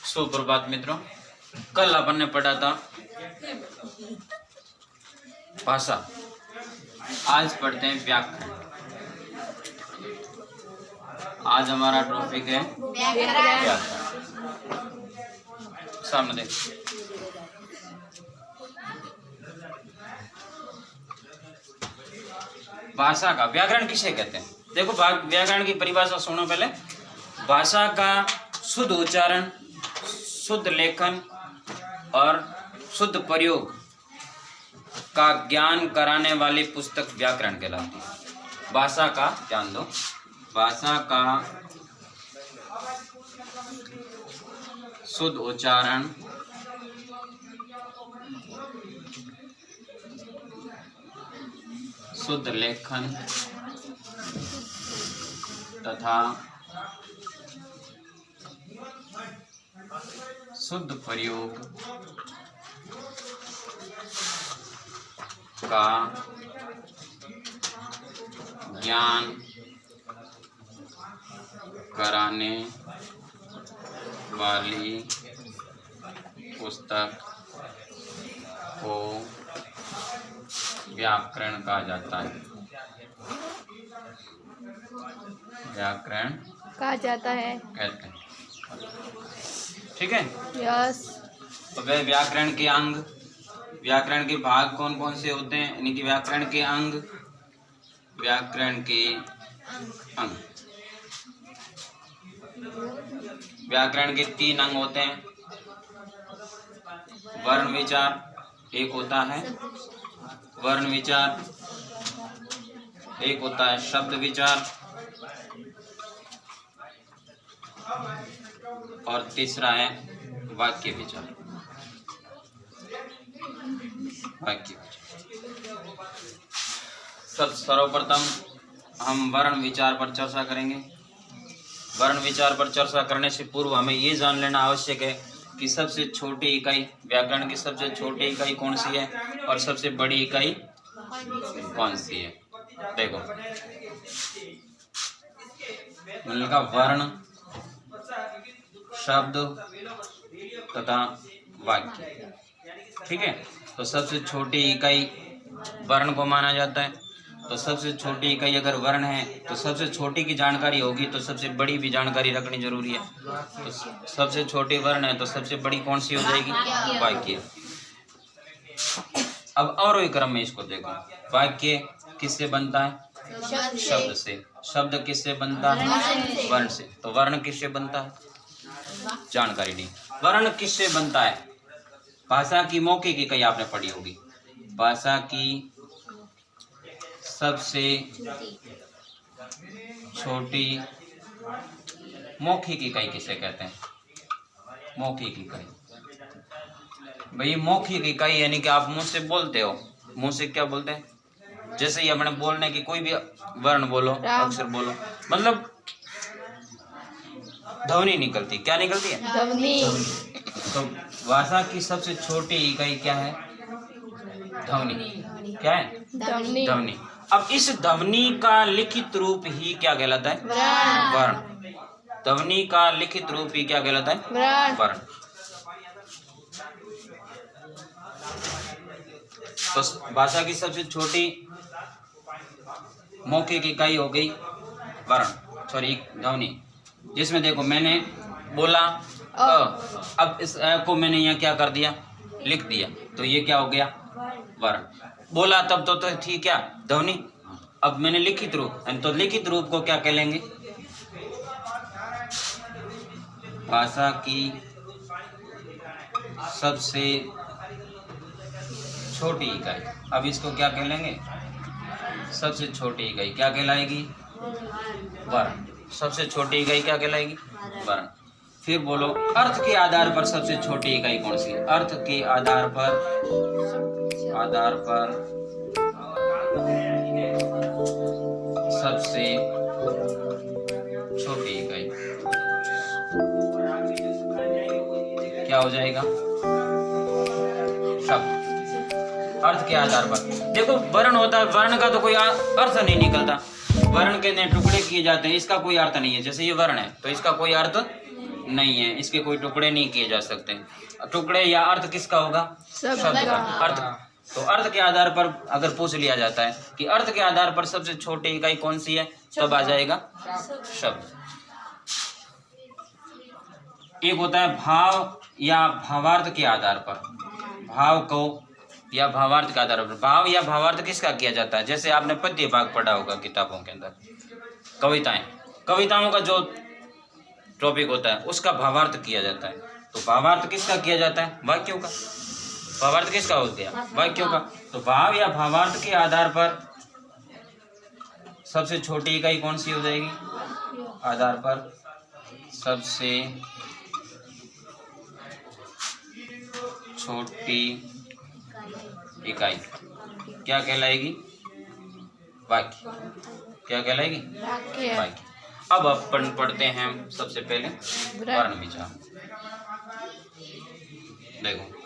सुप्रभात मित्रों, कल अपन ने पढ़ा था भाषा, आज पढ़ते हैं व्याकरण। आज हमारा टॉपिक है व्याकरण। सामने देख, भाषा का व्याकरण किसे कहते हैं? देखो, व्याकरण की परिभाषा सुनो पहले। भाषा का शुद्ध उच्चारण, शुद्ध लेखन और शुद्ध प्रयोग का ज्ञान कराने वाली पुस्तक व्याकरण कहलाती है। भाषा का, ध्यान दो, भाषा का शुद्ध उच्चारण, शुद्ध लेखन तथा शुद्ध प्रयोग का ज्ञान कराने वाली पुस्तक को व्याकरण कहा जाता है। व्याकरण कहा जाता है, कहते हैं। ठीक है। यस। तो वे व्याकरण के अंग, व्याकरण के भाग कौन कौन से होते हैं? यानी कि व्याकरण के अंग, व्याकरण के अंग, व्याकरण के 3 अंग होते हैं। वर्ण विचार एक होता है, वर्ण विचार एक होता है, शब्द विचार, और तीसरा है वाक्य विचार। वाक्य विचार। सर्वप्रथम हम वर्ण विचार पर चर्चा करेंगे। वर्ण विचार पर चर्चा करने से पूर्व हमें ये जान लेना आवश्यक है कि सबसे छोटी इकाई, व्याकरण की सबसे छोटी इकाई कौन सी है और सबसे बड़ी इकाई कौन सी है। देखो, मैंने लिखा वर्ण, शब्द तथा वाक्य। ठीक है। तो सबसे छोटी इकाई वर्ण को माना जाता है। तो सबसे छोटी इकाई अगर वर्ण है तो सबसे छोटी की जानकारी होगी तो सबसे बड़ी भी जानकारी रखनी जरूरी है। तो सबसे छोटी वर्ण है तो सबसे बड़ी कौन सी हो जाएगी? वाक्य। अब अवरोही क्रम में इसको देखो। वाक्य किससे बनता है? शब्द से। शब्द किससे बनता है? वर्ण से। तो वर्ण किससे बनता है? जानकारी नहीं। वर्ण किससे बनता है? भाषा की मौखिक इकाई आपने पढ़ी होगी। भाषा की सबसे छोटी मौखिक इकाई किसे कहते हैं? मौखिक इकाई। भाई मौखिक इकाई यानी कि आप मुंह से बोलते हो। मुंह से क्या बोलते हैं? जैसे ही अपने बोलने की कोई भी वर्ण बोलो, अक्षर बोलो, मतलब ध्वनि निकलती। क्या निकलती है? ध्वनि। तो भाषा की सबसे छोटी इकाई क्या है? ध्वनि। क्या है? ध्वनि। अब इस ध्वनि का लिखित रूप ही क्या कहलाता है? वर्ण। ध्वनि का लिखित रूप ही क्या कहलाता है? वर्ण। तो भाषा की सबसे छोटी मौखिक इकाई हो गई वर्ण, सॉरी ध्वनि। जिसमें देखो मैंने बोला अब इस को मैंने यहाँ क्या कर दिया? लिख दिया। तो ये क्या हो गया? वर्ण। बोला तब तो ठीक, क्या ध्वनि। अब मैंने लिखित रूप, तो लिखित रूप को क्या कहेंगे? भाषा की सबसे छोटी इकाई। अब इसको क्या कहेंगे? सबसे छोटी इकाई क्या कहलाएगी? वर्ण। सबसे छोटी इकाई क्या कहलाएगी? वर्ण। फिर बोलो, अर्थ के आधार पर सबसे छोटी इकाई कौन सी है? अर्थ के आधार पर सबसे छोटी इकाई क्या हो जाएगा? शब्द। अर्थ के आधार पर देखो, वर्ण होता है, वर्ण का तो कोई अर्थ नहीं निकलता। वर्ण के टुकड़े किए जाते हैं, इसका कोई अर्थ नहीं है। जैसे ये वर्ण है तो इसका कोई अर्थ नहीं है, इसके कोई टुकड़े नहीं किए जा सकते। टुकड़े या अर्थ किसका होगा? शब्द का। अर्थ तो अर्थ के आधार पर अगर पूछ लिया जाता है कि अर्थ के आधार पर सबसे छोटी इकाई कौन सी है, तब आ जाएगा शब्द। एक होता है भाव या भावार्थ के आधार पर, भाव को या भावार्थ के आधार पर। भाव या भावार्थ किसका किया जाता है? जैसे आपने पद्य भाग पढ़ा होगा किताबों के अंदर, कविताएं, कविताओं का जो टॉपिक होता है उसका भावार्थ किया जाता है। तो भावार्थ किसका किया जाता है? वाक्यों का। भावार्थ किसका हो गया? वाक्यों का। तो भाव या भावार्थ के आधार पर सबसे छोटी इकाई कौन सी हो जाएगी? आधार पर सबसे छोटी इकाई क्या कहलाएगी? वाक्य। क्या कहलाएगी? वाक्य। अब अपन पढ़ते हैं सबसे पहले वर्ण विचार। देखो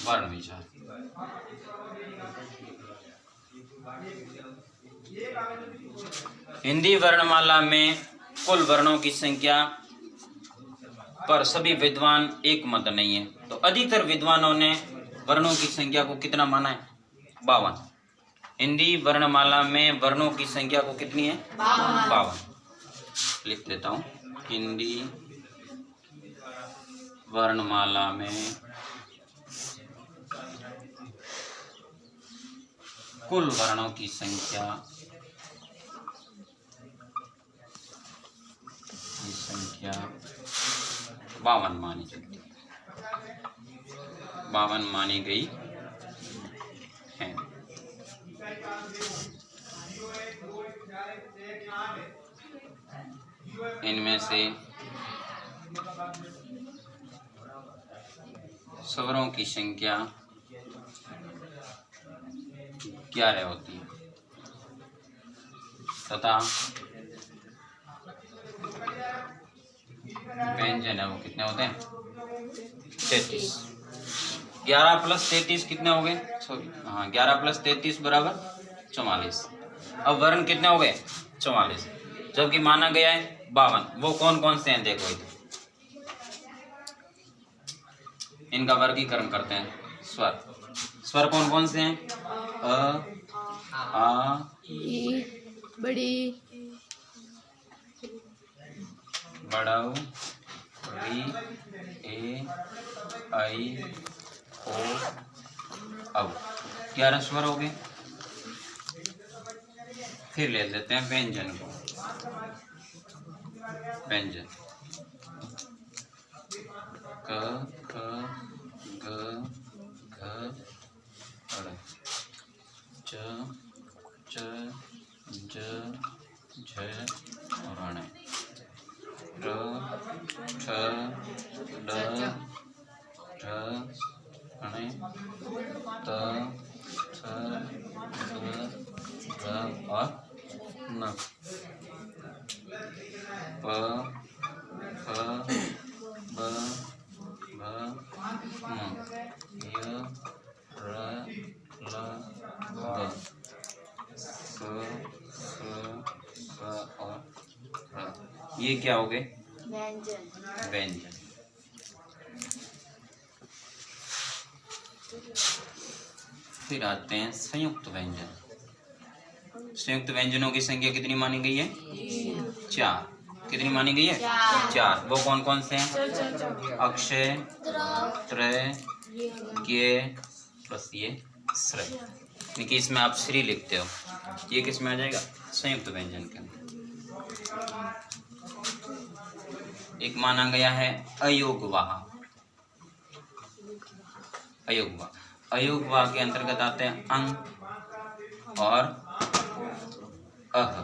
वर्ण विचार। हिंदी वर्णमाला में कुल वर्णों की संख्या पर सभी विद्वान एक मत नहीं है। तो अधिकतर विद्वानों ने वर्णों की संख्या को कितना माना है? 52। हिंदी वर्णमाला में वर्णों की संख्या को कितनी है? 52। लिख देता हूँ। हिंदी वर्णमाला में कुल वर्णों की संख्या 52 मानी जाती है, 52 मानी गई है। इनमें से स्वरों की संख्या 11 होती है तथा व्यंजन है वो कितने होते हैं? 33। 11 + 33 कितने हो गए? सॉरी, हाँ, 11 + 33 बराबर 44। अब वर्ण कितने हो गए? 44, जबकि माना गया है 52। वो कौन कौन से हैं देखो इधर। इनका वर्गीकरण करते हैं। स्वर, स्वर कौन कौन से हैं? अ, आ, ई, बड़ी, बड़ाऊ, री, ए, आई, ओ, अब 11 स्वर हो गए। फिर ले लेते हैं व्यंजन को। व्यंजन क, ख, ग, घ, ड़, च, च, ज, झ और ण। र, ठ, ड, ढ, ण, त, थ, थ, ध और न। प, फ, ब, भ, म, य, र, ल, ग, स, स, और र। ये क्या हो गए? व्यंजन। व्यंजन। फिर आते हैं संयुक्त व्यंजन। संयुक्त व्यंजनों की संख्या कितनी मानी गई है? 4। कितनी मानी गई है? 4। वो कौन कौन से हैं? अक्षय, त्रय, ज्ञेय प्लस ये श्रय। देखिए इसमें आप श्री लिखते हो, ये किस में आ जाएगा? संयुक्त व्यंजन के अंदर। एक माना गया है अयोगवाह। अयोगवाह, अयोगवाह के अंतर्गत आते हैं अंग और अह।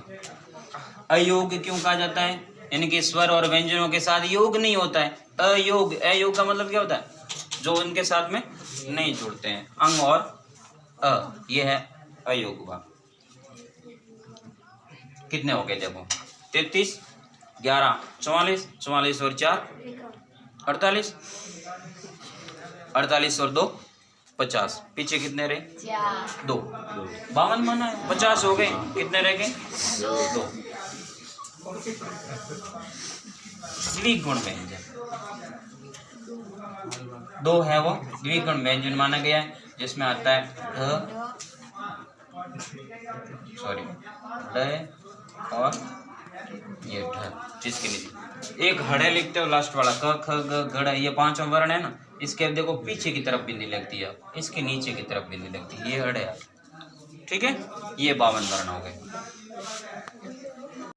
अयोग क्यों कहा जाता है? इनके स्वर और व्यंजनों के साथ योग नहीं होता है। अयोग, अयोग का मतलब क्या होता है? जो इनके साथ में नहीं जुड़ते हैं। अंग और अ, ये है अयोगवाह। कितने हो गए देखो 33, 11 44, 44 और 4 48, 48 और 2 50, पीछे कितने रहे 2, 52 माना है, 50 हो गए, कितने रह गए 2। द्विगुण व्यंजन 2 है वो द्विगुण व्यंजन माना गया है, जिसमें आता है ढ और ये ढ, जिसके नीचे एक हड़े लिखते हो लास्ट वाला क ख ग घड़, ये 5वां वर्ण है ना, इसके देखो पीछे की तरफ बिंदी लगती है, इसके नीचे की तरफ बिंदी लगती है, ये हड़े, ठीक है, ये 52 वर्ण हो गए।